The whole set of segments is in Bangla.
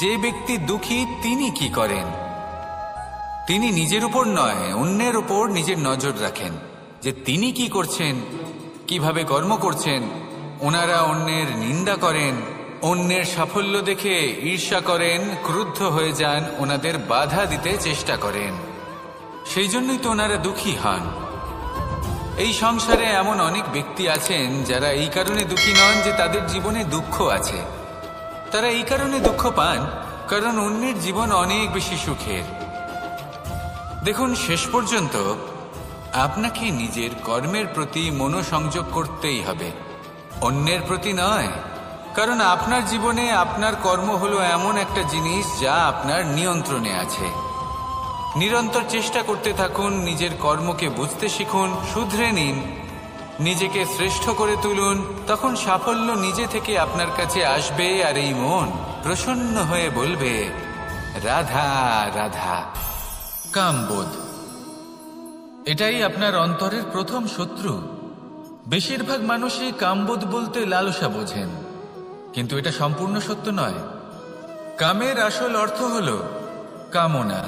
যে ব্যক্তি দুঃখী তিনি কি করেন? তিনি নিজের উপর নয়, অন্যের উপর নিজের নজর রাখেন যে তিনি কি করছেন, কিভাবে কর্ম করছেন। ওনারা অন্যের নিন্দা করেন, অন্যের সাফল্য দেখে ঈর্ষা করেন, ক্রুদ্ধ হয়ে যান, ওনাদের বাধা দিতে চেষ্টা করেন। সেই জন্যই তো ওনারা দুঃখী হন। এই সংসারে এমন অনেক ব্যক্তি আছেন যারা এই কারণে দুঃখী নন যে তাদের জীবনে দুঃখ আছে। তারা এই কারণে দুঃখ পান কারণ অন্যের জীবন অনেক বেশি সুখের। দেখুন, শেষ পর্যন্ত আপনাকে নিজের কর্মের প্রতি মনোসংযোগ করতেই হবে, অন্যের প্রতি নয়। কারণ আপনার জীবনে আপনার কর্ম হলো এমন একটা জিনিস যা আপনার নিয়ন্ত্রণে আছে। নিরন্তর চেষ্টা করতে থাকুন, নিজের কর্মকে বুঝতে শিখুন, শুধরে নিন, নিজেকে শ্রেষ্ঠ করে তুলুন। তখন সাফল্য নিজে থেকে আপনার কাছে আসবে, আর এই মন প্রসন্ন হয়ে বলবে, রাধা রাধা। কামবোধ, এটাই আপনার অন্তরের প্রথম শত্রু। বেশিরভাগ মানুষই কামবোধ বলতে লালসা বোঝেন, কিন্তু এটা সম্পূর্ণ সত্য নয়। কামের আসল অর্থ হল কামনা।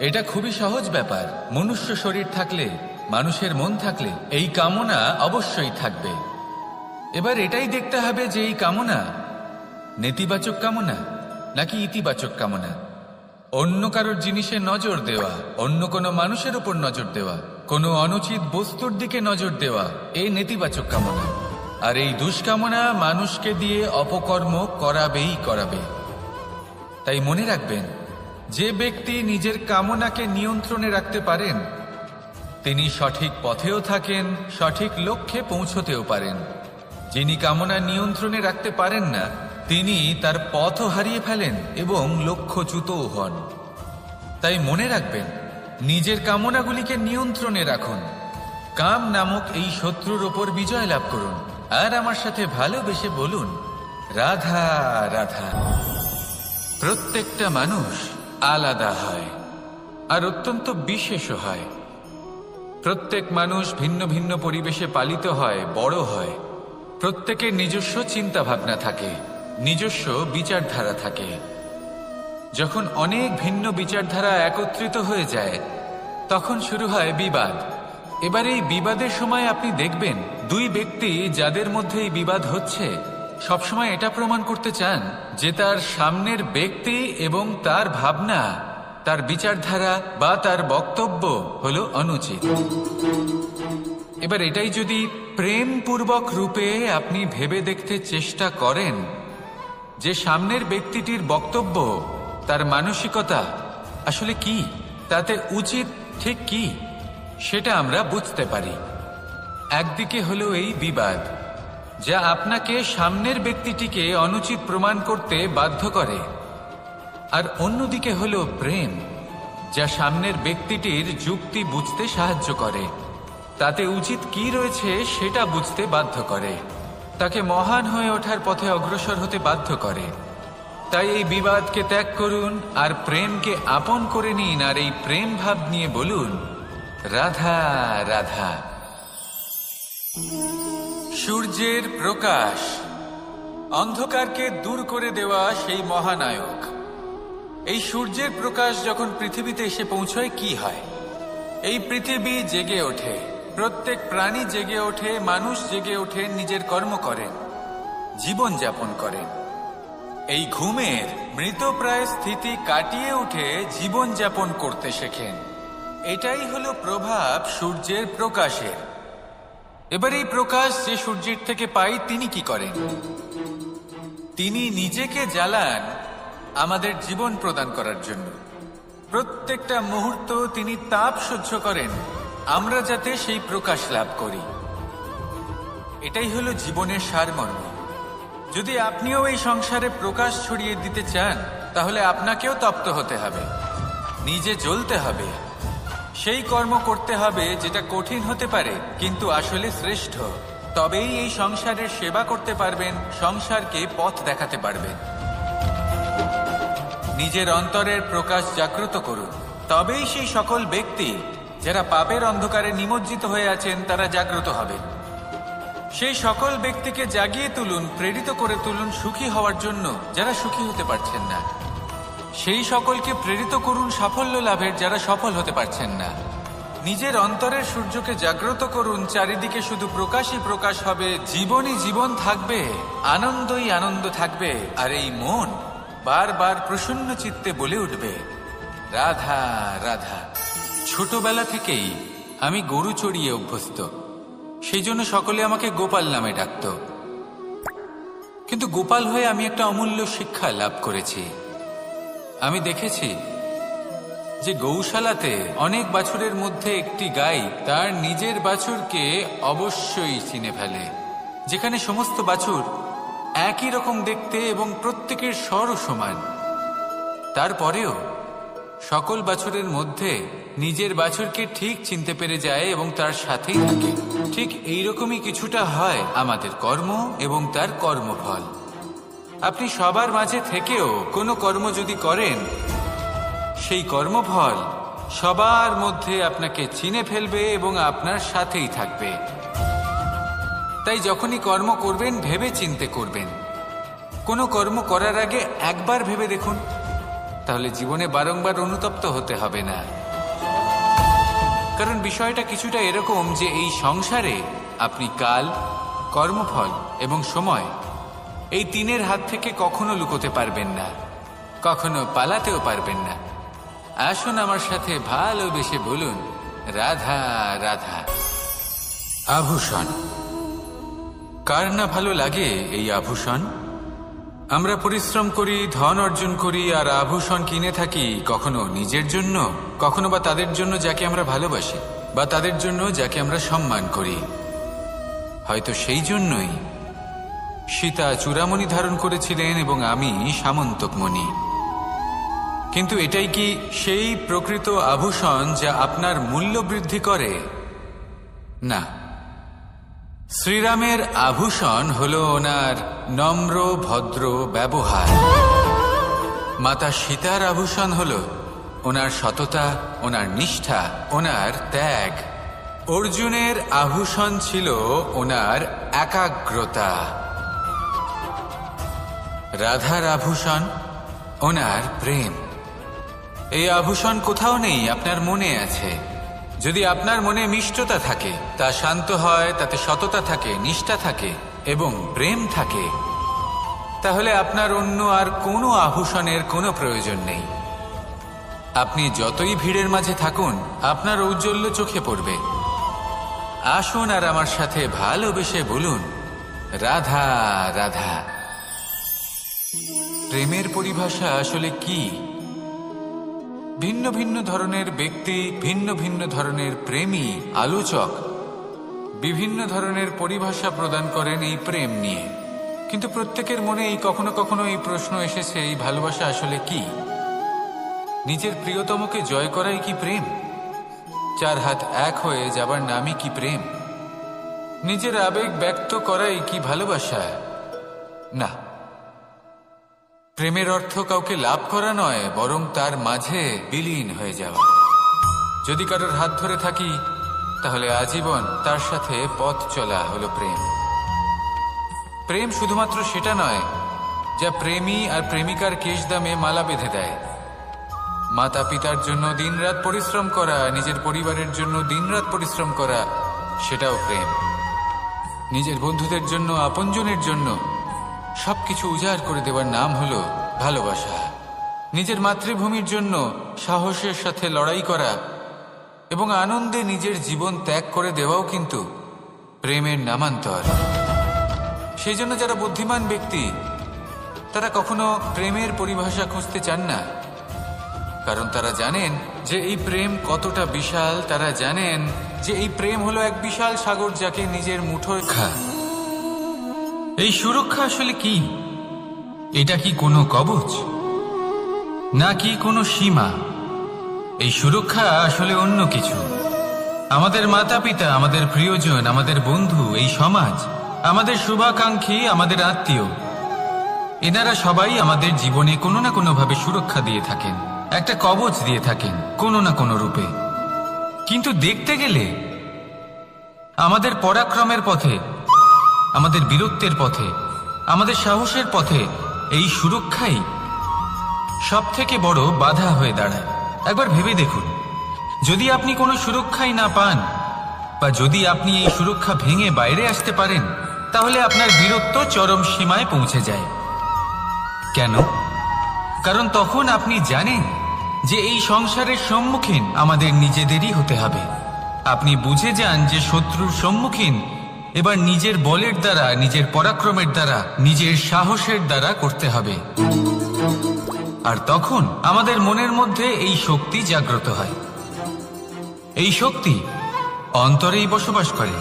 এটা খুবই সহজ ব্যাপার। মনুষ্য শরীর থাকলে, মানুষের মন থাকলে এই কামনা অবশ্যই থাকবে। এবার এটাই দেখতে হবে যে এই কামনা নেতিবাচক কামনা নাকি ইতিবাচক কামনা। অন্য কারোর জিনিসে নজর দেওয়া, অন্য কোনো মানুষের উপর নজর দেওয়া, কোনো অনুচিত বস্তুর দিকে নজর দেওয়া, এই নেতিবাচক কামনা। আর এই দুষ্কামনা মানুষকে দিয়ে অপকর্ম করাবেই করাবে। তাই মনে রাখবেন, যে ব্যক্তি নিজের কামনাকে নিয়ন্ত্রণে রাখতে পারেন তিনি সঠিক পথেও থাকেন, সঠিক লক্ষ্যে পৌঁছতেও পারেন। যিনি কামনা নিয়ন্ত্রণে রাখতে পারেন না তিনি তার পথও হারিয়ে ফেলেন এবং লক্ষ্যচ্যুতও হন। তাই মনে রাখবেন, নিজের কামনাগুলিকে নিয়ন্ত্রণে রাখুন। কাম নামক এই শত্রুর ওপর বিজয় লাভ করুন, আর আমার সাথে ভালোবেসে বলুন, রাধা রাধা। প্রত্যেকটা মানুষ আলাদা হয় আর অত্যন্ত বিশেষও হয়। প্রত্যেক মানুষ ভিন্ন ভিন্ন পরিবেশে পালিত হয়, বড় হয়। প্রত্যেকের নিজস্ব চিন্তা ভাবনা থাকে, নিজস্ব বিচারধারা থাকে। যখন অনেক ভিন্ন বিচারধারা একত্রিত হয়ে যায় তখন শুরু হয় বিবাদ। এবার এই বিবাদের সময় আপনি দেখবেন দুই ব্যক্তি যাদের মধ্যে এই বিবাদ হচ্ছে সবসময় এটা প্রমাণ করতে চান যে তার সামনের ব্যক্তি এবং তার ভাবনা, তার বিচারধারা বা তার বক্তব্য হলো অনুচিত। এবার এটাই যদি প্রেমপূর্বক রূপে আপনি ভেবে দেখতে চেষ্টা করেন যে সামনের ব্যক্তিটির বক্তব্য, তার মানসিকতা আসলে কি, তাতে উচিত ঠিক কি, সেটা আমরা বুঝতে পারি। একদিকে হলো এই বিবাদ যা আপনাকে সামনের ব্যক্তিটিকে অনুচিত প্রমাণ করতে বাধ্য করে, আর অন্যদিকে হলো প্রেম যা সামনের ব্যক্তিটির যুক্তি বুঝতে সাহায্য করে, তাতে উচিত কি রয়েছে সেটা বুঝতে বাধ্য করে, তাকে মহান হয়ে ওঠার পথে অগ্রসর হতে বাধ্য করে। তাই এই বিবাদকে ত্যাগ করুন আর প্রেমকে আপন করে নিন, আর এই প্রেম ভাব নিয়ে বলুন, রাধা রাধা। সূর্যের প্রকাশ, অন্ধকারকে দূর করে দেওয়া সেই মহানায়ক। এই সূর্যের প্রকাশ যখন পৃথিবীতে এসে পৌঁছয় কি হয়? এই পৃথিবী জেগে ওঠে, প্রত্যেক প্রাণী জেগে ওঠে, মানুষ জেগে ওঠে, নিজের কর্ম করেন, জীবন যাপন করেন। এই ঘুমের মৃতপ্রায় স্থিতি কাটিয়ে উঠে জীবন যাপন করতে শেখেন। এটাই হলো প্রভাব সূর্যের প্রকাশের। এবার এই প্রকাশ যে সূর্যের থেকে পাই তিনি কি করেন? তিনি নিজেকে জ্বালান আমাদের জীবন প্রদান করার জন্য। প্রত্যেকটা মুহূর্ত তিনি তাপ সহ্য করেন আমরা যাতে সেই প্রকাশ লাভ করি। এটাই হলো জীবনের সারমর্ম। যদি আপনিও এই সংসারে প্রকাশ ছড়িয়ে দিতে চান তাহলে আপনাকেও তপ্ত হতে হবে, নিজে জ্বলতে হবে, সেই কর্ম করতে হবে যেটা কঠিন হতে পারে কিন্তু আসলে শ্রেষ্ঠ। তবেই এই সংসারের সেবা করতে পারবেন, সংসারকে পথ দেখাতে পারবেন। নিজের অন্তরের প্রকাশ জাগ্রত করুন, তবেই সেই সকল ব্যক্তি যারা পাপের অন্ধকারে নিমজ্জিত হয়ে আছেন তারা জাগ্রত হবেন। সেই সকল ব্যক্তিকে জাগিয়ে তুলুন, প্রেরিত করে তুলুন সুখী হওয়ার জন্য যারা সুখী হতে পারছেন না। সেই সকলকে প্রেরিত করুন সাফল্য লাভের যারা সফল হতে পারছেন না। নিজের অন্তরের সূর্যকে জাগ্রত করুন, চারিদিকে শুধু প্রকাশই প্রকাশ হবে, জীবনই জীবন থাকবে, আনন্দই আনন্দ থাকবে, আর এই মন বারবার প্রসন্ন চিত্তে বলে উঠবে রাধা রাধা। ছোটবেলা থেকেই আমি গরু চড়িয়ে অভ্যস্ত, সেই জন্য সকলে আমাকে গোপাল নামে ডাকত। কিন্তু গোপাল হয়ে আমি একটা অমূল্য শিক্ষা লাভ করেছি। আমি দেখেছি যে গৌশালাতে অনেক বাছুরের মধ্যে একটি গাই তার নিজের বাছুরকে অবশ্যই চিনে ফেলে। যেখানে সমস্ত বাছুর একই রকম দেখতে এবং প্রত্যেকের স্বরও সমান, তারপরেও সকল বাছুরের মধ্যে নিজের বাছুরকে ঠিক চিনতে পেরে যায় এবং তার সাথেই থাকে। ঠিক এইরকমই কিছুটা হয় আমাদের কর্ম এবং তার কর্মফল। আপনি সবার মাঝে থেকেও কোনো কর্ম যদি করেন, সেই কর্মফল সবার মধ্যে আপনাকে চিনে ফেলবে এবং আপনার সাথেই থাকবে। তাই যখনই কর্ম করবেন ভেবে চিন্তে করবেন। কোনো কর্ম করার আগে একবার ভেবে দেখুন, তাহলে জীবনে বারংবার অনুতপ্ত হতে হবে না। কারণ বিষয়টা কিছুটা এরকম যে এই সংসারে আপনি কাল, কর্মফল এবং সময়, এই তিনের হাত থেকে কখনো লুকোতে পারবেন না, কখনো পালাতেও পারবেন না। আসুন আমার সাথে ভালোবেসে বলুন রাধা রাধা। আভূষণ, কার না ভালো লাগে এই আভূষণ? আমরা পরিশ্রম করি, ধন অর্জন করি, আর আভূষণ কিনে থাকি, কখনো নিজের জন্য, কখনো বা তাদের জন্য যাকে আমরা ভালোবাসি, বা তাদের জন্য যাকে আমরা সম্মান করি। হয়তো সেই জন্যই সীতা চূড়ামণি ধারণ করেছিলেন এবং আমি সামন্তকমণি। কিন্তু এটাই কি সেই প্রকৃত আভূষণ যা আপনার মূল্য বৃদ্ধি করে? না। শ্রীরামের আভূষণ হলো ওনার নম্র ভদ্র ব্যবহার। মাতা সীতার আভূষণ হলো ওনার সততা, ওনার নিষ্ঠা, ওনার ত্যাগ। অর্জুনের আভূষণ ছিল ওনার একাগ্রতা। রাধার আভূষণ ওনার প্রেম। এই আভূষণ কোথাও নেই, আপনার মনে আছে। যদি আপনার মনে মিষ্টতা থাকে, তা শান্ত হয়, তাতে সততা থাকে, নিষ্ঠা থাকে এবং প্রেম থাকে, তাহলে আপনার অন্য আর কোনো আভূষণের কোনো প্রয়োজন নেই। আপনি যতই ভিড়ের মাঝে থাকুন, আপনার ঔজ্জ্বল্য চোখে পড়বে। আসুন আর আমার সাথে ভালোবেসে বলুন রাধা রাধা। প্রেমের পরিভাষা আসলে কি? ভিন্ন ভিন্ন ধরনের ব্যক্তি, ভিন্ন ভিন্ন ধরনের প্রেমী, আলোচক বিভিন্ন ধরনের পরিভাষা প্রদান করেন এই প্রেম নিয়ে। কিন্তু প্রত্যেকের মনেই কখনো কখনো এই প্রশ্ন এসেছে, এই ভালোবাসা আসলে কি? নিজের প্রিয়তমকে জয় করাই কি প্রেম? চার হাত এক হয়ে যাবার নামই কি প্রেম? নিজের আবেগ ব্যক্ত করাই কি ভালোবাসা? না। প্রেমের অর্থ কাউকে লাভ করা নয়, বরং তার মাঝে বিলীন হয়ে যাওয়া। যদি কারোর হাত ধরে থাকি, তাহলে আজীবন তার সাথে পথ চলা হলো প্রেম। প্রেম শুধুমাত্র সেটা নয় যা প্রেমী আর প্রেমিকার কেশদামে মালা বেঁধে দেয়। মাতা পিতার জন্য দিনরাত পরিশ্রম করা, নিজের পরিবারের জন্য দিনরাত পরিশ্রম করা, সেটাও প্রেম। নিজের বন্ধুদের জন্য, আপনজনের জন্য সবকিছু উজাড় করে দেওয়ার নাম হলো ভালোবাসা। নিজের মাতৃভূমির জন্য সাহসের সাথে লড়াই করা এবং আনন্দে নিজের জীবন ত্যাগ করে দেওয়াও কিন্তু প্রেমের নামান্তর। সেই জন্য যারা বুদ্ধিমান ব্যক্তি, তারা কখনো প্রেমের পরিভাষা খুঁজতে চান না, কারণ তারা জানেন যে এই প্রেম কতটা বিশাল। তারা জানেন যে এই প্রেম হলো এক বিশাল সাগর, যাকে নিজের মুঠোয় এই সুরক্ষা আসলে কি? এটা কি কোনো কবচ, নাকি কোনো সীমা? এই সুরক্ষা আসলে অন্য কিছু। আমাদের মাতা পিতা, আমাদের প্রিয়জন, আমাদের বন্ধু, এই সমাজ, আমাদের শুভাকাঙ্ক্ষী, আমাদের আত্মীয়, এনারা সবাই আমাদের জীবনে কোনো না কোনোভাবে সুরক্ষা দিয়ে থাকেন, একটা কবচ দিয়ে থাকেন কোনো না কোনো রূপে। কিন্তু দেখতে গেলে আমাদের পরাক্রমের পথে আমাদের বীরত্বের পথে, আমাদের সাহসের পথে এই সুরক্ষাই সব থেকে বড় বাধা হয়ে দাঁড়ায়। একবার ভেবে দেখুন, যদি আপনি কোনো সুরক্ষাই না পান, বা যদি আপনি এই সুরক্ষা ভেঙে বাইরে আসতে পারেন, তাহলে আপনার বীরত্ব চরম সীমায় পৌঁছে যায়। কেন? কারণ তখন আপনি জানেন যে এই সংসারের সম্মুখীন আমাদের নিজেদেরই হতে হবে। আপনি বুঝে যান যে শত্রুর সম্মুখীন এবার নিজের বলের দ্বারা, নিজের পরাক্রমের দ্বারা, নিজের সাহসের দ্বারা করতে হবে। আর তখন আমাদের মনের মধ্যে এই শক্তি জাগ্রত হয়। এই শক্তি অন্তরেই বসবাস করে।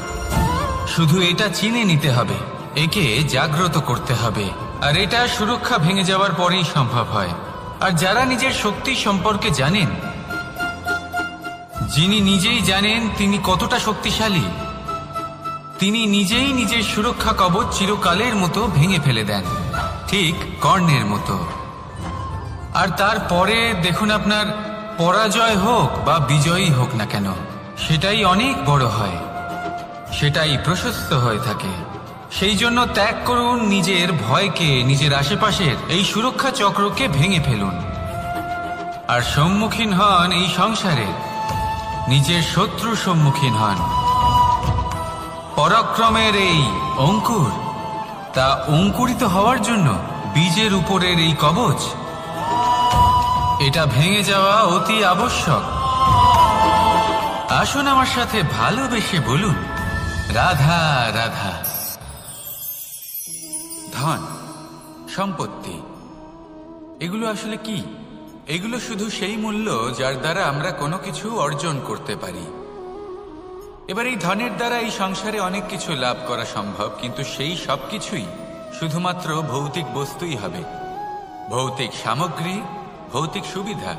শুধু এটা চিনে নিতে হবে, একে জাগ্রত করতে হবে। আর এটা সুরক্ষা ভেঙে যাওয়ার পরেই সম্ভব হয়। আর যারা নিজের শক্তি সম্পর্কে জানেন, যিনি নিজেই জানেন তিনি কতটা শক্তিশালী, তিনি নিজেই নিজের সুরক্ষা কবচ চিরকালের মতো ভেঙে ফেলে দেন, ঠিক কর্ণের মতো। আর তারপরে দেখুন, আপনার পরাজয় হোক বা বিজয়ী হোক না কেন, সেটাই অনেক বড় হয়, সেটাই প্রশস্ত হয়ে থাকে। সেই জন্য ত্যাগ করুন নিজের ভয়কে, নিজের আশেপাশের এই সুরক্ষা চক্রকে ভেঙে ফেলুন, আর সম্মুখীন হন এই সংসারে, নিজের শত্রুর সম্মুখীন হন। পরাক্রমের এই অঙ্কুর, তা অঙ্কুরিত হওয়ার জন্য বীজের উপরের এই কবচ, এটা ভেঙে যাওয়া অতি আবশ্যক। আসুন আমার সাথে ভালোবেসে বলুন, রাধা রাধা। ধন, সম্পত্তি, এগুলো আসলে কি? এগুলো শুধু সেই মূল্য যার দ্বারা আমরা কোনো কিছু অর্জন করতে পারি। এবার এই ধনের দ্বারা এই সংসারে অনেক কিছু লাভ করা সম্ভব, কিন্তু সেই সব কিছুই শুধুমাত্র ভৌতিক বস্তুই হবে, ভৌতিক সামগ্রী, ভৌতিক সুবিধা।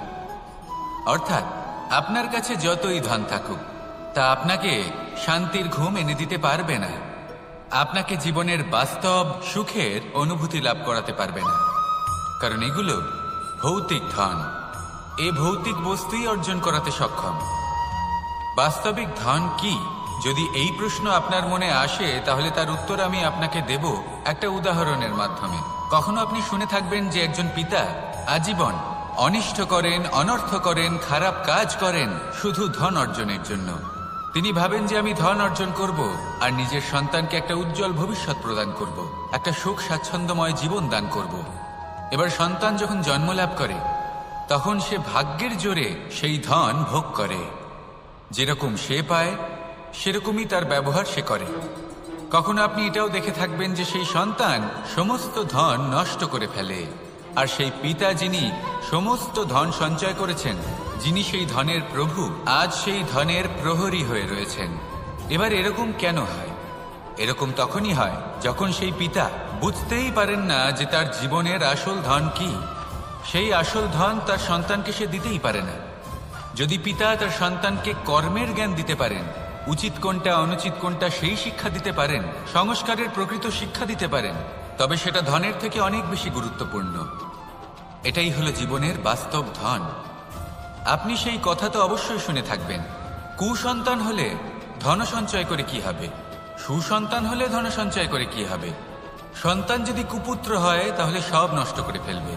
অর্থাৎ আপনার কাছে যতই ধন থাকুক, তা আপনাকে শান্তির ঘুম এনে দিতে পারবে না, আপনাকে জীবনের বাস্তব সুখের অনুভূতি লাভ করাতে পারবে না, কারণ এগুলো ভৌতিক ধন। এ ভৌতিক বস্তুই অর্জন করাতে সক্ষম। বাস্তবিক ধন কি? যদি এই প্রশ্ন আপনার মনে আসে, তাহলে তার উত্তর আমি আপনাকে দেব একটা উদাহরণের মাধ্যমে। কখনো আপনি শুনে থাকবেন যে একজন পিতা আজীবন অনিষ্ট করেন, অনর্থ করেন, খারাপ কাজ করেন শুধু ধন অর্জনের জন্য। তিনি ভাবেন যে আমি ধন অর্জন করব আর নিজের সন্তানকে একটা উজ্জ্বল ভবিষ্যৎ প্রদান করব, একটা সুখ স্বাচ্ছন্দ্যময় জীবন দান করব। এবার সন্তান যখন জন্ম লাভ করে, তখন সে ভাগ্যের জোরে সেই ধন ভোগ করে। যেরকম সে পায় সেরকমই তার ব্যবহার সে করে। কখনো আপনি এটাও দেখে থাকবেন যে সেই সন্তান সমস্ত ধন নষ্ট করে ফেলে, আর সেই পিতা যিনি সমস্ত ধন সঞ্চয় করেছেন, যিনি সেই ধনের প্রভু, আজ সেই ধনের প্রহরী হয়ে রয়েছেন। এবার এরকম কেন হয়? এরকম তখনই হয় যখন সেই পিতা বুঝতেই পারেন না যে তার জীবনের আসল ধন কি। সেই আসল ধন তার সন্তানকে সে দিতেই পারে না। যদি পিতা তার সন্তানকে কর্মের জ্ঞান দিতে পারেন, উচিত কোনটা অনুচিত কোনটা সেই শিক্ষা দিতে পারেন, সংস্কারের প্রকৃত শিক্ষা দিতে পারেন, তবে সেটা ধনের থেকে অনেক বেশি গুরুত্বপূর্ণ। এটাই হলো জীবনের বাস্তব ধন। আপনি সেই কথা তো অবশ্যই শুনে থাকবেন, কুসন্তান হলে ধন সঞ্চয় করে কি হবে, সুসন্তান হলে ধন সঞ্চয় করে কি হবে। সন্তান যদি কুপুত্র হয় তাহলে সব নষ্ট করে ফেলবে,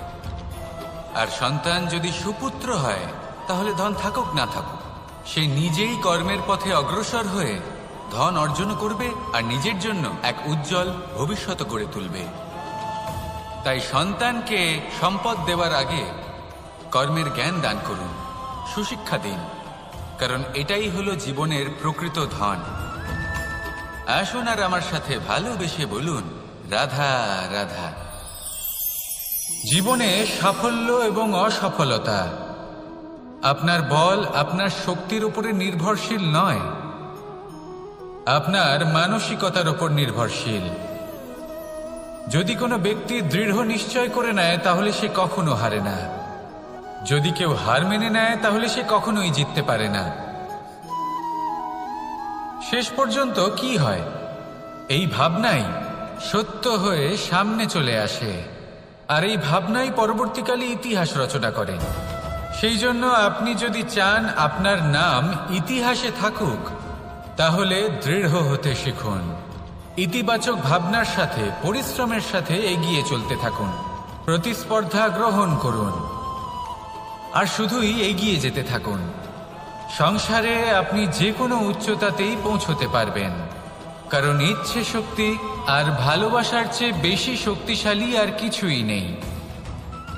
আর সন্তান যদি সুপুত্র হয় তাহলে ধন থাকুক না থাকুক, সে নিজেই কর্মের পথে অগ্রসর হয়ে ধন অর্জন করবে আর নিজের জন্য এক উজ্জ্বল ভবিষ্যৎ গড়ে তুলবে। তাই সন্তানকে সম্পদ দেওয়ার আগে কর্মের জ্ঞান দান করুন, সুশিক্ষা দিন, কারণ এটাই হলো জীবনের প্রকৃত ধন। আসুন আর আমার সাথে ভালোবেসে বলুন, রাধা রাধা। জীবনে সাফল্য এবং অসফলতা আপনার বল, আপনার শক্তির উপরে নির্ভরশীল নয়, আপনার মানসিকতার উপর নির্ভরশীল। যদি কোনো ব্যক্তি দৃঢ় নিশ্চয় করে নেয় তাহলে সে কখনো হারে না। যদি কেউ হার মেনে নেয় তাহলে সে কখনোই জিততে পারে না। শেষ পর্যন্ত কি হয়? এই ভাবনাই সত্য হয়ে সামনে চলে আসে, আর এই ভাবনাই পরবর্তীকালে ইতিহাস রচনা করে। সেই জন্য আপনি যদি চান আপনার নাম ইতিহাসে থাকুক, তাহলে দৃঢ় হতে শিখুন। ইতিবাচক ভাবনার সাথে পরিশ্রমের সাথে এগিয়ে চলতে থাকুন। প্রতিস্পর্ধা গ্রহণ করুন আর শুধুই এগিয়ে যেতে থাকুন। সংসারে আপনি যে কোনো উচ্চতাতেই পৌঁছতে পারবেন, কারণ ইচ্ছে শক্তি আর ভালোবাসার চেয়ে বেশি শক্তিশালী আর কিছুই নেই।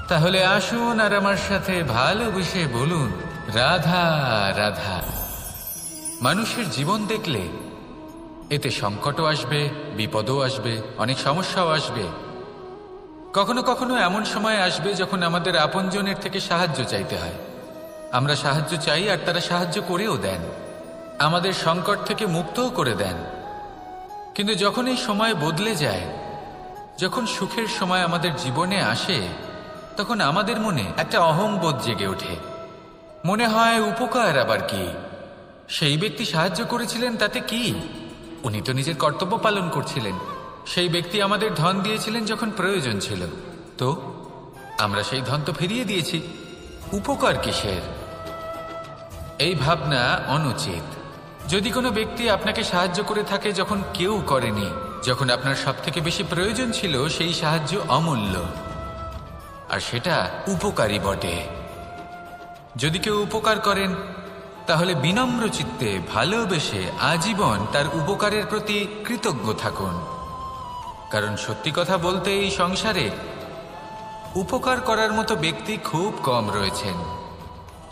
তাহলে আসুন আর আমার সাথে ভালোবেসে বলুন, রাধা রাধা। মানুষের জীবন দেখলে এতে সংকটও আসবে, বিপদও আসবে, অনেক সমস্যাও আসবে। কখনো কখনো এমন সময় আসবে যখন আমাদের আপনজনের থেকে সাহায্য চাইতে হয়। আমরা সাহায্য চাই আর তারা সাহায্য করেও দেন, আমাদের সংকট থেকে মুক্তও করে দেন। কিন্তু যখন এই সময় বদলে যায়, যখন সুখের সময় আমাদের জীবনে আসে, তখন আমাদের মনে একটা অহংবোধ জেগে ওঠে। মনে হয় উপকার আবার কি, সেই ব্যক্তি সাহায্য করেছিলেন তাতে কি, উনি তো নিজের কর্তব্য পালন করছিলেন। সেই ব্যক্তি আমাদের ধন দিয়েছিলেন যখন প্রয়োজন ছিল, তো আমরা সেই ধন তো ফিরিয়ে দিয়েছি, উপকার কিসের? এই ভাবনা অনুচিত। যদি কোনো ব্যক্তি আপনাকে সাহায্য করে থাকে যখন কেউ করেনি, যখন আপনার সবথেকে বেশি প্রয়োজন ছিল, সেই সাহায্য অমূল্য আর সেটা উপকারী বটে। যদি কেউ উপকার করেন তাহলে বিনম্র চিত্তে ভালোবেসে আজীবন তার উপকারের প্রতি কৃতজ্ঞ থাকুন। কারণ সত্যি কথা বলতে এই সংসারে উপকার করার মতো ব্যক্তি খুব কম রয়েছেন,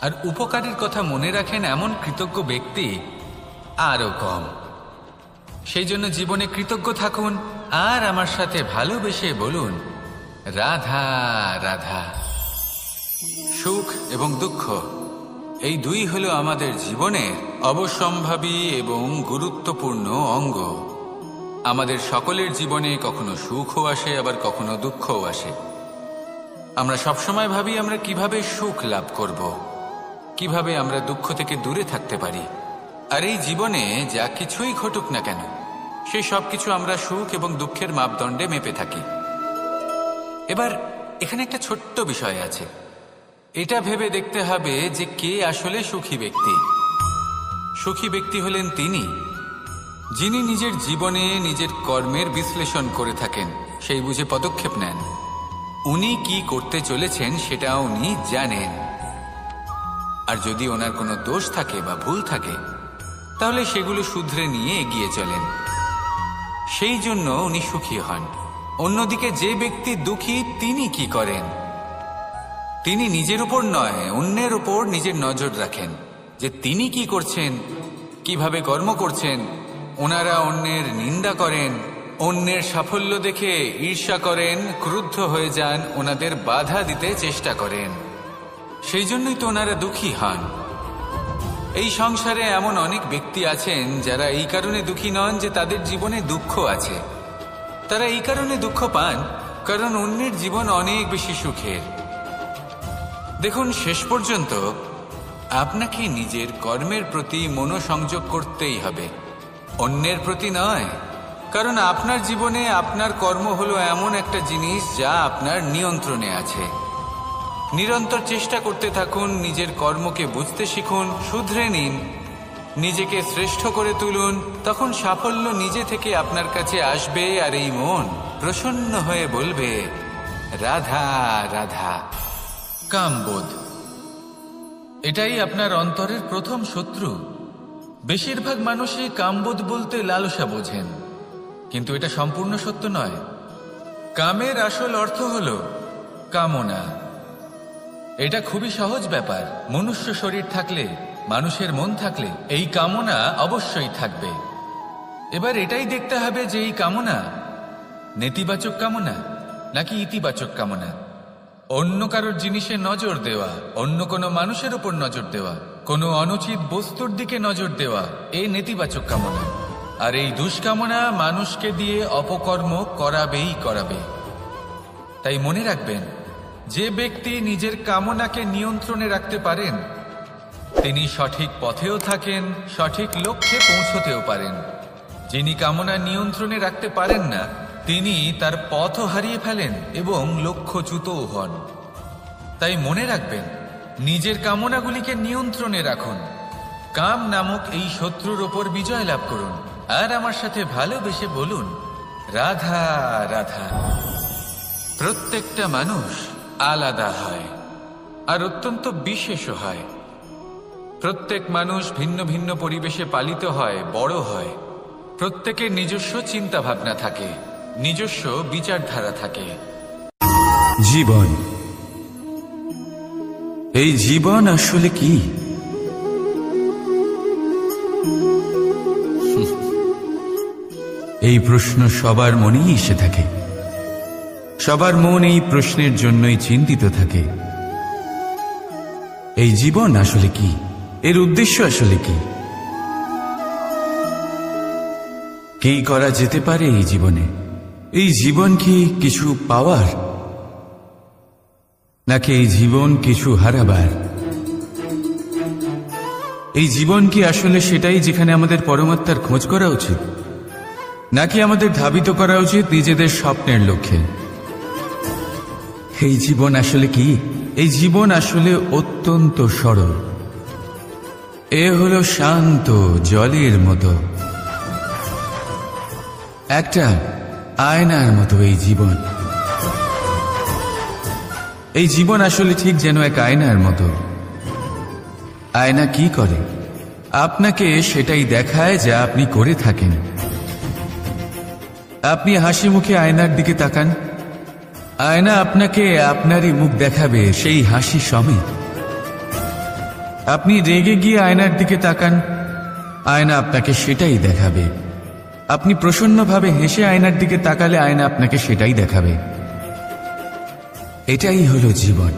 আর উপকারের কথা মনে রাখেন এমন কৃতজ্ঞ ব্যক্তি আরও কম। সেই জন্য জীবনে কৃতজ্ঞ থাকুন আর আমার সাথে ভালোবেসে বলুন, রাধা রাধা। সুখ এবং দুঃখ এই দুই হলো আমাদের জীবনের অবশ্যম্ভাবী এবং গুরুত্বপূর্ণ অঙ্গ। আমাদের সকলের জীবনে কখনো সুখও আসে, আবার কখনো দুঃখও আসে। আমরা সবসময় ভাবি আমরা কিভাবে সুখ লাভ করব, কিভাবে আমরা দুঃখ থেকে দূরে থাকতে পারি। আর এই জীবনে যা কিছুই ঘটুক না কেন, সেই সব কিছু আমরা সুখ এবং দুঃখের মাপদণ্ডে মেপে থাকি। এবার এখানে একটা ছোট্ট বিষয় আছে, এটা ভেবে দেখতে হবে যে কে আসলে সুখী ব্যক্তি। সুখী ব্যক্তি হলেন তিনি যিনি নিজের জীবনে নিজের কর্মের বিশ্লেষণ করে থাকেন, সেই বুঝে পদক্ষেপ নেন। উনি কি করতে চলেছেন সেটা উনি জানেন, আর যদি ওনার কোনো দোষ থাকে বা ভুল থাকে তাহলে সেগুলো শুধরে নিয়ে এগিয়ে চলেন। সেই জন্য উনি সুখী হন। অন্যদিকে যে ব্যক্তি দুঃখী, তিনি কি করেন? তিনি নিজের উপর নয়, অন্যের উপর নিজের নজর রাখেন যে তিনি কি করছেন, কিভাবে কর্ম করছেন। ওনারা অন্যের নিন্দা করেন, অন্যের সাফল্য দেখে ঈর্ষা করেন, ক্রুদ্ধ হয়ে যান, ওনাদের বাধা দিতে চেষ্টা করেন। সেই জন্যই তো ওনারা দুঃখী হন। এই সংসারে এমন অনেক ব্যক্তি আছেন যারা এই কারণে দুঃখী নন যে তাদের জীবনে দুঃখ আছে। তারা এই কারণে দুঃখ পান কারণ অন্যের জীবন অনেক বেশি সুখের। দেখুন, শেষ পর্যন্ত আপনাকে নিজের কর্মের প্রতি মনোসংযোগ করতেই হবে, অন্যের প্রতি নয়। কারণ আপনার জীবনে আপনার কর্ম হলো এমন একটা জিনিস যা আপনার নিয়ন্ত্রণে আছে। নিরন্তর চেষ্টা করতে থাকুন, নিজের কর্মকে বুঝতে শিখুন, শুধরে নিন, নিজেকে শ্রেষ্ঠ করে তুলুন। তখন সাফল্য নিজে থেকে আপনার কাছে আসবে, আর এই মন প্রসন্ন হয়ে বলবে, রাধা রাধা। কামবোধ, এটাই আপনার অন্তরের প্রথম শত্রু। বেশিরভাগ মানুষই কামবোধ বলতে লালসা বোঝেন, কিন্তু এটা সম্পূর্ণ সত্য নয়। কামের আসল অর্থ হল কামনা। এটা খুবই সহজ ব্যাপার। মনুষ্য শরীর থাকলে, মানুষের মন থাকলে এই কামনা অবশ্যই থাকবে। এবার এটাই দেখতে হবে যে এই কামনা নেতিবাচক কামনা নাকি ইতিবাচক কামনা। অন্য কারোর জিনিসে নজর দেওয়া, অন্য কোনো মানুষের উপর নজর দেওয়া, কোনো অনুচিত বস্তুর দিকে নজর দেওয়া, এই নেতিবাচক কামনা। আর এই দুষ্কামনা মানুষকে দিয়ে অপকর্ম করাবে। তাই মনে রাখবেন, যে ব্যক্তি নিজের কামনাকে নিয়ন্ত্রণে রাখতে পারেন তিনি সঠিক পথেও থাকেন, সঠিক লক্ষ্যে পৌঁছতেও পারেন। যিনি কামনা নিয়ন্ত্রণে রাখতে পারেন না, তিনি তার পথও হারিয়ে ফেলেন এবং লক্ষ্যচ্যুতও হন। তাই মনে রাখবেন, নিজের কামনাগুলিকে নিয়ন্ত্রণে রাখুন। কাম নামক এই শত্রুর ওপর বিজয় লাভ করুন আর আমার সাথে ভালোবেসে বলুন, রাধা রাধা। প্রত্যেকটা মানুষ আলাদা হয় আর অত্যন্ত বিশেষও হয়। প্রত্যেক মানুষ ভিন্ন ভিন্ন পরিবেশে পালিত হয়, বড় হয়। প্রত্যেকের নিজস্ব চিন্তা ভাবনা থাকে, নিজস্ব বিচারধারা থাকে। জীবন, এই জীবন আসলে কি? এই প্রশ্ন সবার মনেই এসে থাকে। সবার মন এই প্রশ্নের জন্যই চিন্তিত থাকে। এই জীবন আসলে কি? এর উদ্দেশ্য আসলে কি? কি করা যেতে পারে এই জীবনে? এই জীবন কি কিছু পাওয়ার, নাকি এই জীবন কিছু হারাবার? এই জীবন কি আসলে সেটাই যেখানে আমাদের পরমাত্মার খোঁজ করা উচিত, নাকি আমাদের ধাবিত করা উচিত নিজেদের স্বপ্নের লক্ষ্যে? এই জীবন আসলে কি? এই জীবন আসলে অত্যন্ত সরল। এ হলো শান্ত জলের মতো, একটা আয়নার মতো। এই জীবন, এই জীবন আসলে ঠিক যেন এক আয়নার মতো। আয়না কি করে? আপনাকে সেটাই দেখায় যা আপনি করে থাকেন। আপনি হাসি মুখে আয়নার দিকে তাকান, আয়না আপনাকে আপনারই মুখ দেখাবে সেই হাসি সমেত। আপনি রেগে গিয়ে আয়নার দিকে তাকান, আয়না আপনাকে সেটাই দেখাবে। আপনি প্রসন্নভাবে হেসে আয়নার দিকে তাকালে আয়না আপনাকে সেটাই দেখাবে। এটাই হলো জীবন,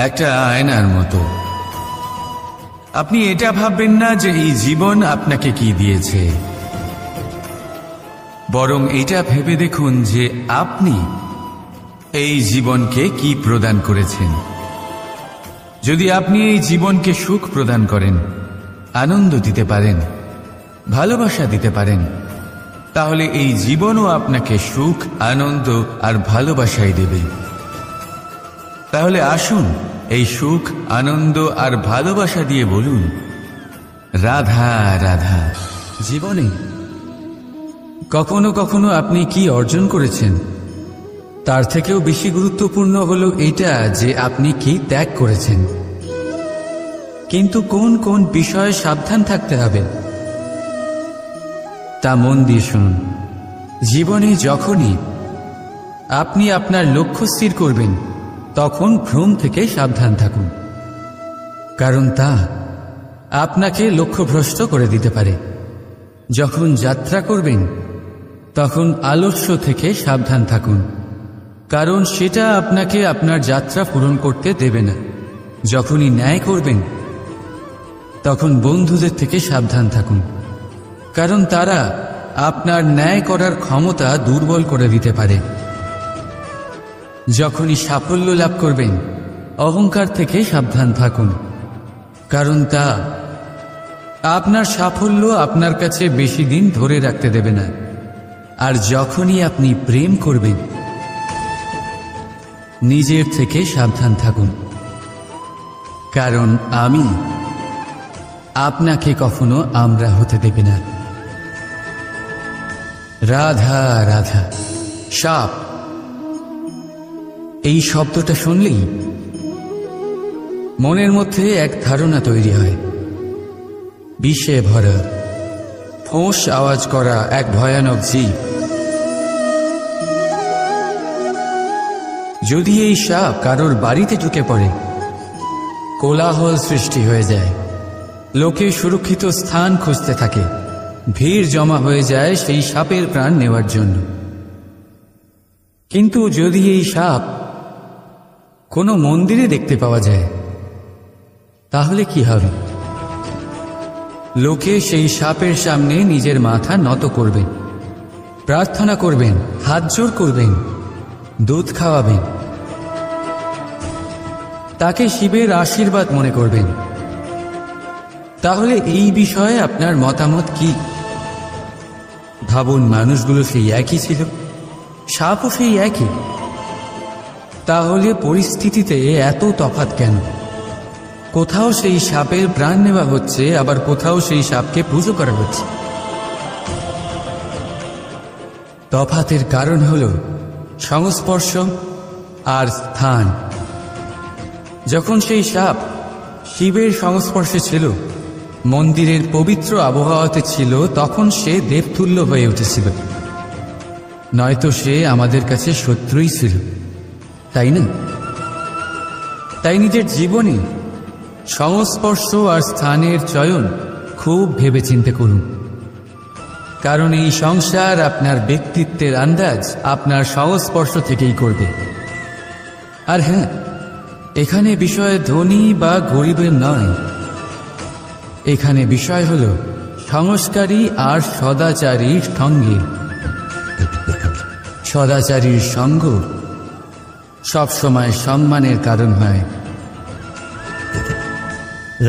একটা আয়নার মতো। আপনি এটা ভাববেন না যে এই জীবন আপনাকে কি দিয়েছে, বরং এটা ভেবে দেখুন যে আপনি এই জীবনকে কি প্রদান করেছেন। যদি আপনি এই জীবনকে সুখ প্রদান করেন, আনন্দ দিতে পারেন, ভালোবাসা দিতে পারেন, তাহলে এই জীবনও আপনাকে সুখ, আনন্দ আর ভালোবাসাই দেবে। তাহলে আসুন এই সুখ, আনন্দ আর ভালোবাসা দিয়ে বলুন রাধা রাধা। জীবনে কখনো কখনো আপনি কি অর্জন করেছেন, তার থেকেও বেশি গুরুত্বপূর্ণ হলো এটা যে আপনি কি ত্যাগ করেছেন। কিন্তু কোন কোন বিষয়ে সাবধান থাকতে হবে তা মন দিয়ে শুনুন। জীবনে যখনই আপনি আপনার লক্ষ্য স্থির করবেন, তখন ভ্রম থেকে সাবধান থাকুন, কারণ তা আপনাকে লক্ষ্যভ্রষ্ট করে দিতে পারে। যখন যাত্রা করবেন, তখন আলস্য থেকে সাবধান থাকুন, কারণ সেটা আপনাকে আপনার যাত্রা পূরণ করতে দেবে না। যখনই ন্যায় করবেন, তখন বন্ধুদের থেকে সাবধান থাকুন, কারণ তারা আপনার ন্যায় করার ক্ষমতা দুর্বল করে দিতে পারে। যখনই সাফল্য লাভ করবেন, অহংকার থেকে সাবধান থাকুন, কারণ তা আপনার সাফল্য আপনার কাছে বেশি দিন ধরে রাখতে দেবে না। আর যখনই আপনি প্রেম করবেন, নিজের থেকে সাবধান থাকুন, কারণ আমি আপনাকে কখনো আমরা হতে দেবে না। রাধা রাধা। সাপ, এই শব্দটা শুনলেই মনের মধ্যে এক ধারণা তৈরি হয়, বিষে ভরা, ফোঁস আওয়াজ করা এক ভয়ানক জীব। যদি এই সাপ কারোর বাড়িতে ঢুকে পড়ে, কোলাহল সৃষ্টি হয়ে যায়, লোকে সুরক্ষিত স্থান খুঁজতে থাকে, ভিড় জমা হয়ে যায় সেই সাপের প্রাণ নেওয়ার জন্য। কিন্তু যদি এই সাপ কোনো মন্দিরে দেখতে পাওয়া যায়, তাহলে কি হবে? লোকে সেই সাপের সামনে নিজের মাথা নত করবেন, প্রার্থনা করবেন, হাত জোড় করবেন, দুধ খাওয়াবেন, তাকে শিবের আশীর্বাদ মনে করবেন। তাহলে এই বিষয়ে আপনার মতামত কি? ভাবুন, মানুষগুলো সেই একই ছিল, সাপও সেই একই। তাহলে পরিস্থিতিতে এত তফাৎ কেন? কোথাও সেই সাপের প্রাণ নেওয়া হচ্ছে, আবার কোথাও সেই সাপকে পুজো করা হচ্ছে। তফাতের কারণ হল সংস্পর্শ আর স্থান। যখন সেই সাপ শিবের সংস্পর্শে ছিল, মন্দিরের পবিত্র আবহাওয়াতে ছিল, তখন সে দেবতুল্য হয়ে উঠেছিল। নয়তো সে আমাদের কাছে শত্রুই ছিল, তাই না? তাই নিজের জীবনে সংস্পর্শ আর স্থানের চয়ন খুব ভেবেচিন্তে করুন, কারণ এই সংসার আপনার ব্যক্তিত্বের আন্দাজ আপনার সংস্পর্শ থেকেই করবে। আর হ্যাঁ, এখানে বিষয় ধনী বা গরিবের নয়, এখানে বিষয় হল সংস্কারী আর সদাচারীর সঙ্গে। সদাচারীর সঙ্গ সবসময় সম্মানের কারণ হয়।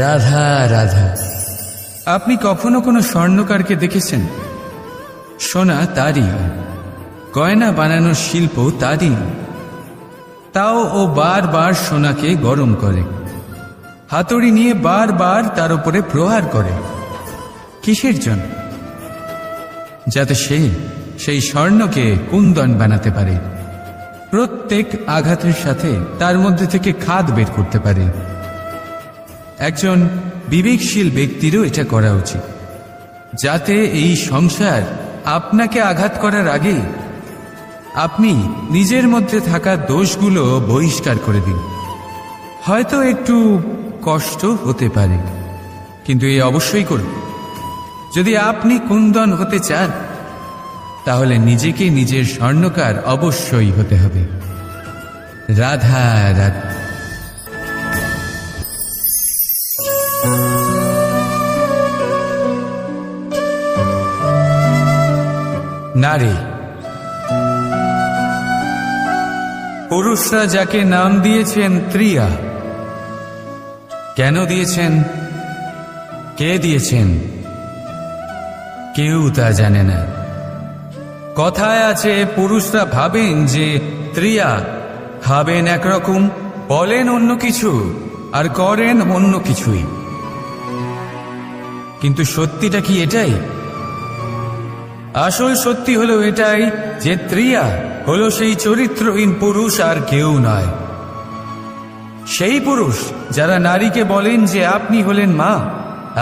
রাধা রাধা। আপনি কখনো কোনো স্বর্ণকারকে দেখেছেন? সোনা তারই, গয়না বানানোর শিল্প তারই, তাও ও বারবার সোনাকে গরম করে, হাতুড়ি নিয়ে বারবার তার উপরে প্রহার করে। কিসের জন্য? যাতে সে সেই স্বর্ণকে কুন্দন বানাতে পারে, প্রত্যেক আঘাতের সাথে তার মধ্যে থেকে খাদ বের করতে পারে। একজন বিবেকশীল ব্যক্তিরও এটা করা উচিত, যাতে এই সংসার আপনাকে আঘাত করার আগে আপনি নিজের মধ্যে থাকা দোষগুলো বহিষ্কার করে দিন। হয়তো একটু কষ্ট হতে পারে, কিন্তু এই অবশ্যই করুন। যদি আপনি কুন্দন হতে চান, তাহলে নিজেকে নিজের স্বর্ণকার অবশ্যই হতে হবে। রাধা রাধা। নারী, পুরুষরা যাকে নাম দিয়েছেন ত্রিয়া। কেন দিয়েছেন, কে দিয়েছেন, কেউ তা জানে না। কথায় আছে, পুরুষরা ভাবেন যে ত্রিয়া, ভাবেন একরকম, বলেন অন্য কিছু, আর করেন অন্য কিছুই। কিন্তু সত্যিটা কি এটাই? আসল সত্যি হলো এটাই যে ত্রিয়া হলো সেই চরিত্রহীন পুরুষ, আর কেউ নয়। সেই পুরুষ যারা নারীকে বলেন যে আপনি হলেন মা,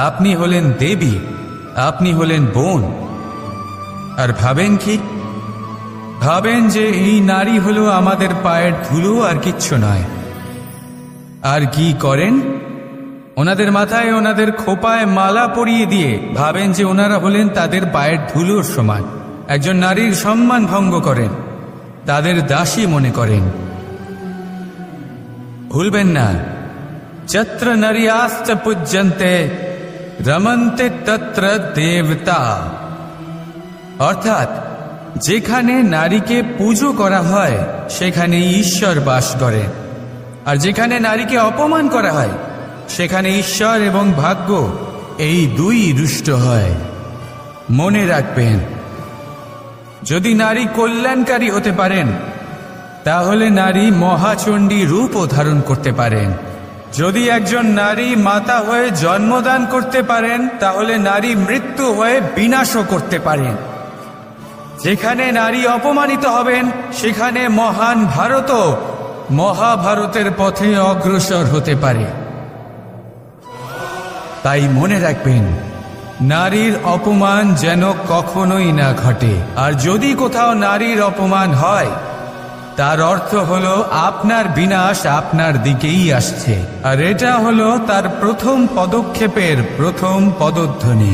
আপনি হলেন দেবী, আপনি হলেন বোন, আর ভাবেন কি? ভাবেন যে এই নারী হলো আমাদের পায়ের ধুলো, আর কিচ্ছু নয়। আর কি করেন? ওনাদের মাথায়, ওনাদের খোপায় মালা পরিয়ে দিয়ে ভাবেন যে ওনারা হলেন তাদের পায়ের ধুলোর সমান। একজন নারীর সম্মান ভঙ্গ করেন, তাদের দাসী মনে করেন। ভুলবেন না, যত্র নারীয়াস্ত পূজ্যন্তে রমন্তে তত্র দেবতা। অর্থাৎ যেখানে নারীকে পুজো করা হয়, সেখানে ঈশ্বর বাস করেন, আর যেখানে নারীকে অপমান করা হয়, সেখানে ঈশ্বর এবং ভাগ্য এই দুই রুষ্ট হয়। মনে রাখবেন, যদি নারী কল্যাণকারী হতে পারেন, তাহলে নারী মহাচণ্ডী রূপও ধারণ করতে পারেন। যদি একজন নারী মাতা হয়ে জন্মদান করতে পারেন, তাহলে নারী মৃত্যু হয়ে বিনাশও করতে পারেন। যেখানে নারী অপমানিত হবেন, সেখানে মহান ভারতও মহাভারতের পথে অগ্রসর হতে পারে। তাই মনে রাখবেন, নারীর অপমান যেন কখনোই না ঘটে। আর যদি কোথাও নারীর অপমান হয়, তার অর্থ হলো আপনার বিনাশ আপনার দিকেই আসছে, আর এটা হলো তার প্রথম পদক্ষেপের প্রথম পদধ্বনি।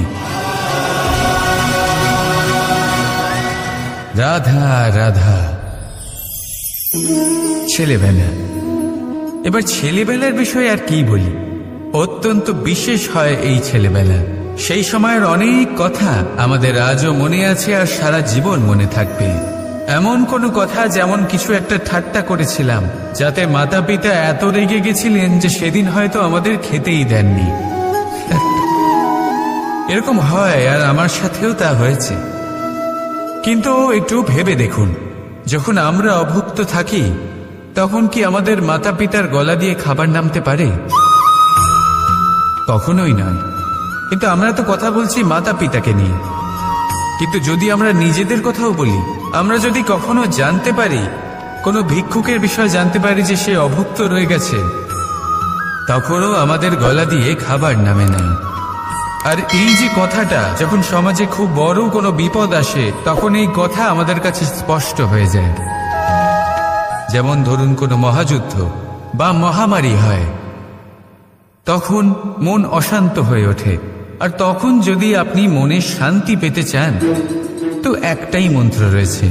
রাধা রাধা। ছেলেবেলা। এবার ছেলেবেলার বিষয়ে আর কি বলি, অত্যন্ত বিশেষ হয় এই ছেলেবেলা। সেই সময়ের অনেক কথা আমাদের আজও মনে আছে, আর সারা জীবন মনে থাকবে। এমন কোনো কথা, যেমন কিছু একটা ঠাট্টা করেছিলাম, যাতে মাতা পিতা এত রেগে গেছিলেন যে সেদিন হয়তো আমাদের খেতেই দেননি। এরকম হয়, আর আমার সাথেও তা হয়েছে। কিন্তু একটু ভেবে দেখুন, যখন আমরা অভুক্ত থাকি, তখন কি আমাদের মাতা পিতার গলা দিয়ে খাবার নামতে পারে? কখনোই নয়। কিন্তু আমরা তো কথা বলছি মাতা পিতাকে নিয়ে। কিন্তু যদি আমরা নিজেদের কথাও বলি, আমরা যদি কখনো জানতে পারি, কোনো ভিক্ষুকের বিষয় জানতে পারি যে সে অভুক্ত রয়ে গেছে, তখনও আমাদের গলা দিয়ে খাবার নামে নাই। আর এই যে কথাটা, যখন সমাজে খুব বড় কোনো বিপদ আসে, তখন এই কথা আমাদের কাছে স্পষ্ট হয়ে যায়। যেমন ধরুন কোনো মহাযুদ্ধ বা মহামারী হয়, তখন মন অশান্ত হয়ে ওঠে। আর তখন যদি আপনি মনে শান্তি পেতে চান, তো একটাই মন্ত্র রয়েছে,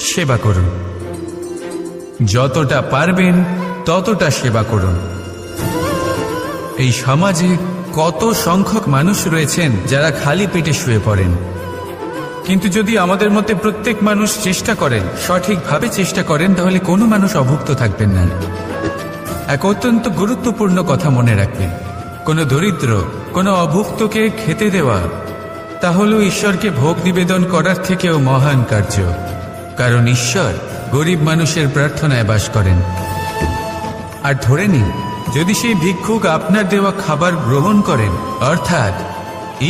সেবা করুন। যতটা পারবেন ততটা সেবা করুন। এই সমাজে কত সংখ্যক মানুষ রয়েছেন যারা খালি পেটে শুয়ে পড়েন, কিন্তু যদি আমাদের মধ্যে প্রত্যেক মানুষ চেষ্টা করেন, সঠিকভাবে চেষ্টা করেন, তাহলে কোনো মানুষ অভুক্ত থাকবেন না। এক অত্যন্ত গুরুত্বপূর্ণ কথা মনে রাখবেন, কোনো দরিদ্র, কোনো অভুক্তকে খেতে দেওয়া, তা হল ঈশ্বরকে ভোগ নিবেদন করার থেকেও মহান কার্য। কারণ ঈশ্বর গরিব মানুষের প্রার্থনায় বাস করেন। আর ধরে নিন, যদি সেই ভিক্ষুক আপনার দেওয়া খাবার গ্রহণ করেন, অর্থাৎ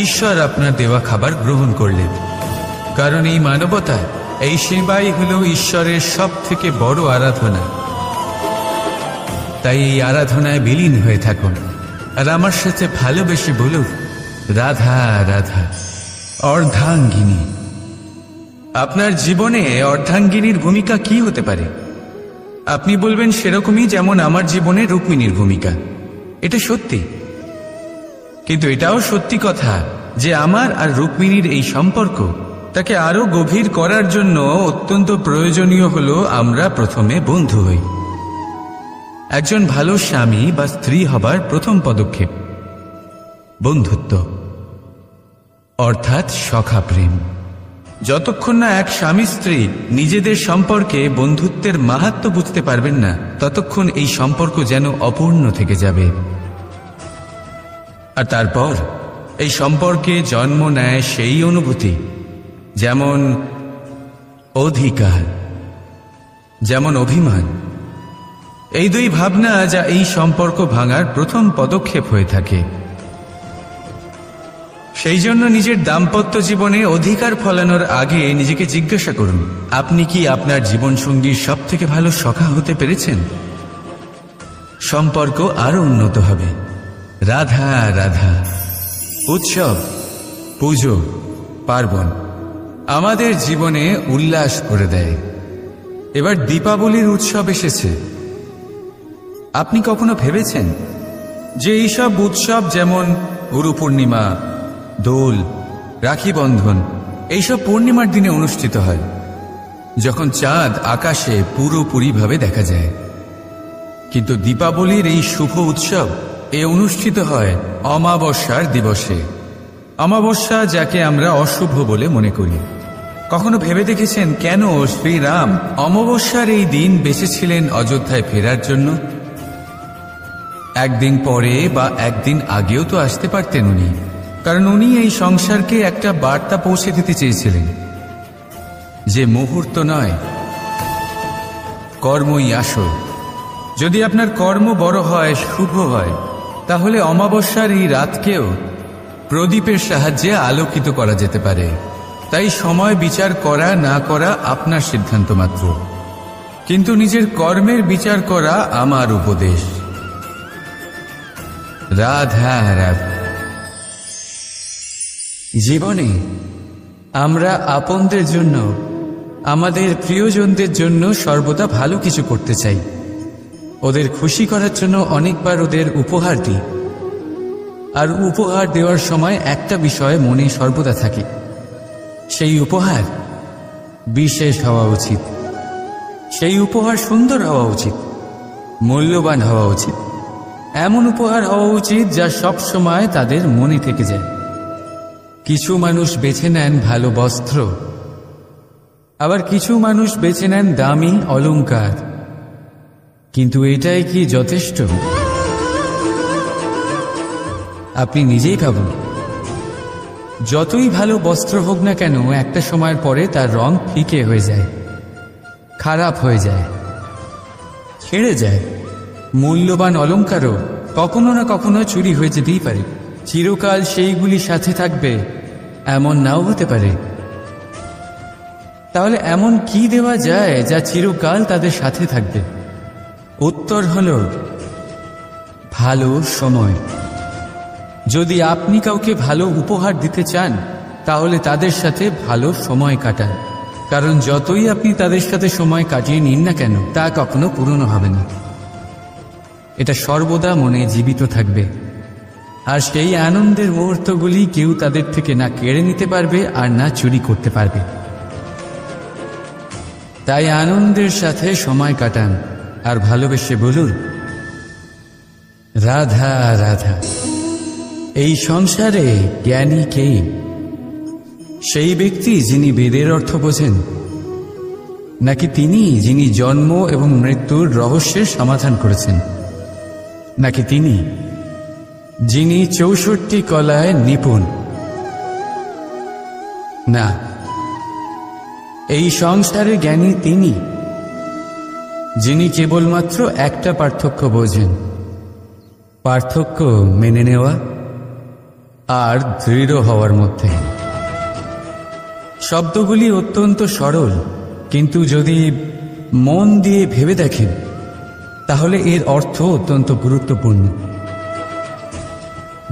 ঈশ্বর আপনার দেওয়া খাবার গ্রহণ করলেন। কারণ এই মানবতা, এই সেবাই হল ঈশ্বরের সব থেকে বড় আরাধনা। তাই এই আরাধনায় বিলীন হয়ে থাকুন, আর আমার সাথে ভালোবেসে বলুন, রাধা রাধা। অর্ধাঙ্গিনী। আপনার জীবনে অর্ধাঙ্গিনীর ভূমিকা কি হতে পারে? আপনি বলবেন সেরকমই যেমন আমার জীবনে রুক্মিণীর ভূমিকা। এটা সত্যি, কিন্তু এটাও সত্যি কথা যে আমার আর রুক্মিণীর এই সম্পর্ক, তাকে আরো গভীর করার জন্য অত্যন্ত প্রয়োজনীয় হলো আমরা প্রথমে বন্ধু হই। একজন ভালো স্বামী বা স্ত্রী হবার প্রথম পদক্ষেপ বন্ধুত্ব, অর্থাৎ সখা প্রেম। যতক্ষণ না এক স্বামী স্ত্রী নিজেদের সম্পর্কে বন্ধুত্বের মাহাত্ম্য বুঝতে পারবেন না, ততক্ষণ এই সম্পর্ক যেন অপূর্ণ থেকে যাবে। আর তারপর এই সম্পর্কে জন্ম নেয় সেই অনুভূতি, যেমন অধিকার, যেমন অভিমান। এই দুই ভাবনা যা এই সম্পর্ক ভাঙার প্রথম পদক্ষেপ হয়ে থাকে। সেই জন্য নিজের দাম্পত্য জীবনে অধিকার ফলানোর আগে নিজেকে জিজ্ঞাসা করুন, আপনি কি আপনার জীবনসঙ্গীর সব থেকে ভালো সখা হতে পেরেছেন? সম্পর্ক আরো উন্নত হবে। রাধা রাধা। উৎসব, পুজো, পার্বণ আমাদের জীবনে উল্লাস করে দেয়। এবার দীপাবলির উৎসব এসেছে। আপনি কখনো ভেবেছেন যে এইসব উৎসব, যেমন গুরু পূর্ণিমা, দোল, রাখি বন্ধন, এইসব পূর্ণিমার দিনে অনুষ্ঠিত হয়, যখন চাঁদ আকাশে পুরোপুরিভাবে দেখা যায়। কিন্তু দীপাবলির এই শুভ উৎসব অনুষ্ঠিত হয় অমাবস্যার দিবসে। অমাবস্যা, যাকে আমরা অশুভ বলে মনে করি। কখনো ভেবে দেখেছেন কেন শ্রীরাম অমাবস্যার এই দিন বেছেছিলেন অযোধ্যায় ফেরার জন্য? একদিন পরে বা একদিন আগেও তো আসতে পারতেন উনি, কারণ উনি এই সংসারকে একটা বার্তা পৌঁছে দিতে চেয়েছিলেন যে মুহূর্ত নয়, কর্মই আসল। যদি আপনার কর্ম বড় হয়, শুভ হয়, তাহলে অমাবস্যার এই রাতকেও প্রদীপের সাহায্যে আলোকিত করা যেতে পারে। তাই সময় বিচার করা না করা আপনার সিদ্ধান্ত মাত্র, কিন্তু নিজের কর্মের বিচার করা আমার উপদেশ। রাধা রাধা। জীবনে আমরা আপনদের জন্য, আমাদের প্রিয়জনদের জন্য সর্বদা ভালো কিছু করতে চাই। ওদের খুশি করার জন্য অনেকবার ওদের উপহার দিই। আর উপহার দেওয়ার সময় একটা বিষয় মনে সর্বদা থাকে, সেই উপহার বিশেষ হওয়া উচিত, সেই উপহার সুন্দর হওয়া উচিত, মূল্যবান হওয়া উচিত। এমন উপহার হওয়া উচিত যা সব সময় তাদের মনে থেকে যায়। কিছু মানুষ বেছে নেন ভালো বস্ত্র, আবার কিছু মানুষ বেছে নেন দামি অলংকার। কিন্তু এটাই কি যথেষ্ট? আপনি নিজেই ভাবুন, যতই ভালো বস্ত্র হোক না কেন, একটা সময়ের পরে তার রং ফিকে হয়ে যায়, খারাপ হয়ে যায়, ছেড়ে যায়। মূল্যবান অলংকারও কখনো না কখনো চুরি হয়ে যেতেই পারে। চিরকাল সেইগুলি সাথে থাকবে এমন নাও হতে পারে। তাহলে এমন কি দেওয়া যায় যা চিরকাল তাদের সাথে থাকবে? উত্তর হলো ভালো সময়। যদি আপনি কাউকে ভালো উপহার দিতে চান, তাহলে তাদের সাথে ভালো সময় কাটান। কারণ যতই আপনি তাদের সাথে সময় কাটিয়ে নিন না কেন, তা কখনো পুরনো হবে না। এটা সর্বদা মনে জীবিত থাকবে। আর সেই আনন্দের মুহূর্তগুলি কেউ তাদের থেকে না কেড়ে নিতে পারবে আর না চুরি করতে পারবে। তাই আনন্দের সাথে সময় কাটান আর ভালোবেসে বলুন, রাধা রাধা। এই সংসারে জ্ঞানী কে? সেই ব্যক্তি যিনি বেদের অর্থ বোঝেন, নাকি তিনি যিনি জন্ম এবং মৃত্যুর রহস্যের সমাধান করেছেন, নাকি তিনি যিনি 64 কলায় নিপুণ? না, এই সংসারে জ্ঞানী তিনি যিনি কেবলমাত্র একটা পার্থক্য বোঝেন, পার্থক্য মেনে নেওয়া আর দৃঢ় হওয়ার মধ্যে। শব্দগুলি অত্যন্ত সরল, কিন্তু যদি মন দিয়ে ভেবে দেখেন তাহলে এর অর্থ অত্যন্ত গুরুত্বপূর্ণ।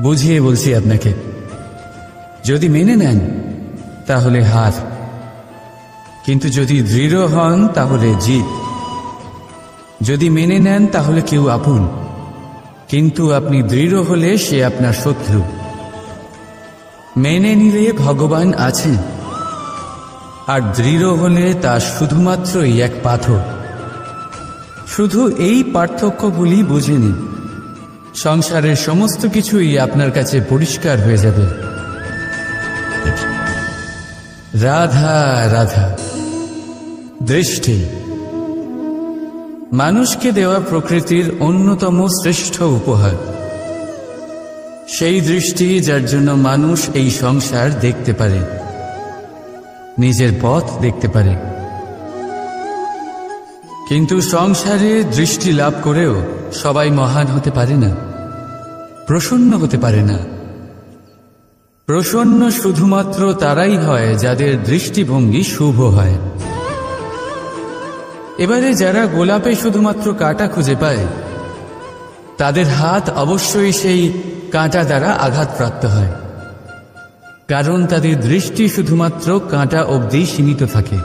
বুঝিয়ে বলছি আপনাকে, যদি মেনে নেন তাহলে হার, কিন্তু যদি দৃঢ় হন তাহলে জিত। যদি মেনে নেন তাহলে কেউ আপন, কিন্তু আপনি দৃঢ় হলে সে আপনার শত্রু। মেনে নিলে ভগবান আছেন, আর দৃঢ় হলে তা শুধুমাত্রই এক পাথর। শুধু এই পার্থক্যগুলি বুঝে নিন, সংসারের সমস্ত কিছুই আপনার কাছে পরিষ্কার হয়ে যাবে। রাধা রাধা। দৃষ্টি মানুষকে দেওয়া প্রকৃতির অন্যতম শ্রেষ্ঠ উপহার। সেই দৃষ্টি যার জন্য মানুষ এই সংসার দেখতে পারে, নিজের পথ দেখতে পারে। কিন্তু সংসারে দৃষ্টি লাভ করেও সবাই মহান হতে পারে না, প্রসন্ন হতে পারে না। প্রসন্ন শুধুমাত্র তারাই হয় যাদের দৃষ্টিভঙ্গি শুভ হয়। এবারে যারা গোলাপে শুধুমাত্র কাঁটা খুঁজে পায়, তাদের হাত অবশ্যই সেই কাঁটা দ্বারা আঘাতপ্রাপ্ত হয়, কারণ তাদের দৃষ্টি শুধুমাত্র কাঁটা অবধি সীমিত থাকে।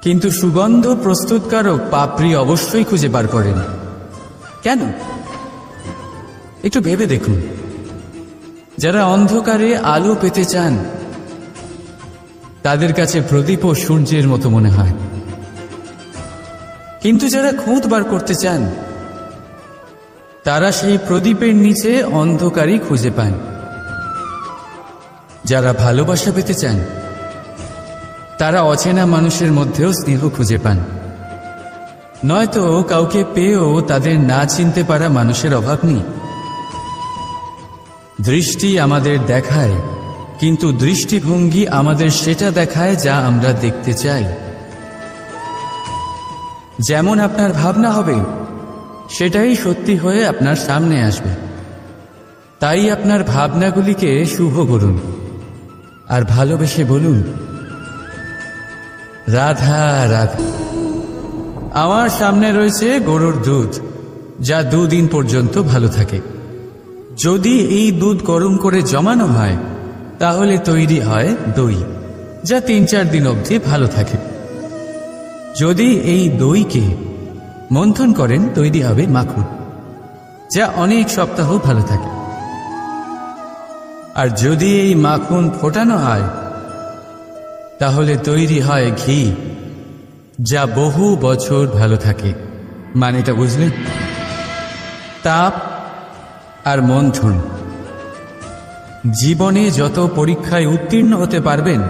কিন্তু সুগন্ধ প্রস্তুতকারক পাপড়ি অবশ্যই খুঁজে বার করেন। কেন? একটু ভেবে দেখুন। যারা অন্ধকারে আলো পেতে চান, তাদের কাছে প্রদীপ ও সূর্যের মতো মনে হয়। কিন্তু যারা খুঁত বার করতে চান, তারা সেই প্রদীপের নিচে অন্ধকারই খুঁজে পান। যারা ভালোবাসা পেতে চান, তারা অচেনা মানুষের মধ্যেও স্নেহ খুঁজে পান। নয়তো কাউকে পেয়েও তাদের না চিনতে পারা মানুষের অভাব নেই। দৃষ্টি আমাদের দেখায়, কিন্তু দৃষ্টিভঙ্গি আমাদের সেটা দেখায় যা আমরা দেখতে চাই। যেমন আপনার ভাবনা হবে, সেটাই সত্যি হয়ে আপনার সামনে আসবে। তাই আপনার ভাবনাগুলিকে শুভ করুন আর ভালোবেসে বলুন, রাধা রাধা। আমার সামনে রয়েছে গরুর দুধ, যা 2 দিন পর্যন্ত ভালো থাকে। যদি এই দুধ গরম করে জমানো হয়, তাহলে তৈরি হয় দই, যা 3-4 দিন অবধি ভালো থাকে। যদি এই দইকে মন্থন করেন, তৈরি হবে মাখন, যা অনেক সপ্তাহ ভালো থাকে। আর যদি এই মাখন ফোটানো হয়, তাহলে তৈরি হয় ঘি, যা বহু বছর ভালো থাকে। মানেটা বুঝলেন? তাপ আর মন্থন। জীবনে যত পরীক্ষায় উত্তীর্ণ হতে পারবেন,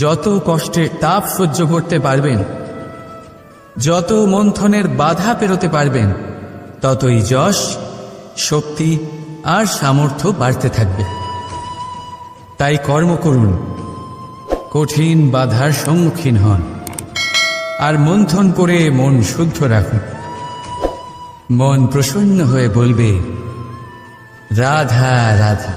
যত কষ্টের তাপ সহ্য করতে পারবেন, যত মন্থনের বাধা পেরোতে পারবেন, ততই যশ, শক্তি আর সামর্থ্য বাড়তে থাকবে। তাই কর্ম করুন, কঠিন বাধার সম্মুখীন হন, আর মন্থন করে মন শুদ্ধ রাখুন। মন প্রসন্ন হয়ে বলবে, রাধা রাধা।